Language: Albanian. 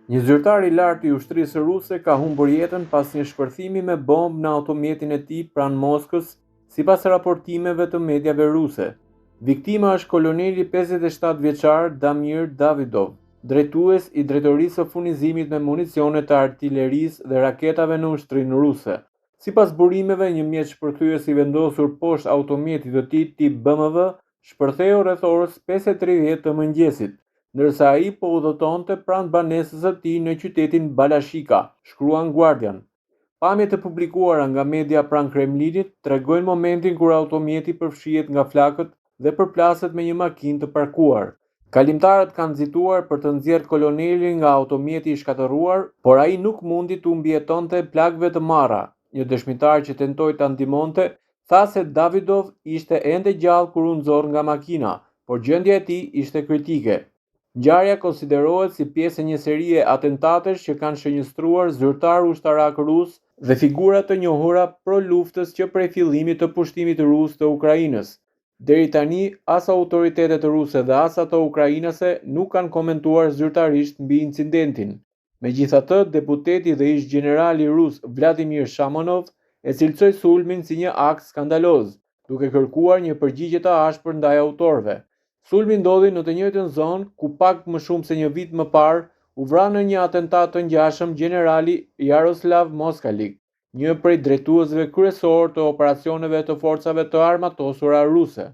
Një zyrtar i lartë i ushtrisë ruse ka humbur jetën pas një shpërthimi me bombë në automjetin e tij pranë Moskës, sipas raportimeve të mediave ruse. Viktima është koloneli 57 vjeçar Damir Davidov, drejtues i drejtorisë së furnizimit me municione të artillerisë dhe raketave në ushtrinë ruse. Sipas burimeve, një mjet shpërthyes i vendosur poshtë automjetit të tij tip BMW shpërtheu rreth orës 5:30 të mëngjesit, ndërsa ai po udhëtonte pranë banesës së tij në qytetin Balashika, shkruan Guardian. Pamjet të publikuara nga media pranë Kremlinit tregojnë momentin kur automjeti përfshihet nga flakët dhe përplaset me një makinë të parkuar. Kalimtarët kanë nxituar për të nxjerrë kolonelin nga automjeti i shkatërruar, por ai nuk mundi të mbijetonte plagëve të marra. Një dëshmitar që tentoi ta ndihmonte tha se Davidov ishte ende gjallë kur u nxorr nga makina, por gjendja e tij ishte kritike. Ngjarja konsiderohet si pjesë e një serie atentatesh që kanë shënjestruar zyrtar ushtarak rus dhe figura të njohura pro-luftës që prej fillimit të pushtimit rus të Ukrainës. Deri tani, as autoritetet ruse dhe as ato ukrainase nuk kanë komentuar zyrtarisht mbi incidentin. Megjithatë, deputeti dhe ish gjenerali rus Vladimir Shamanov e cilësoi sulmin si një akt skandaloz, duke kërkuar një përgjigje të ashpër ndaj autorëve. Sulmi ndodhi në të njëjtën zonë ku pak më shumë se një vit më parë u vra në një atentat të ngjashëm gjenerali Jaroslav Moskalik, një prej drejtuesve kryesor të operacioneve të forcave të armatosura ruse.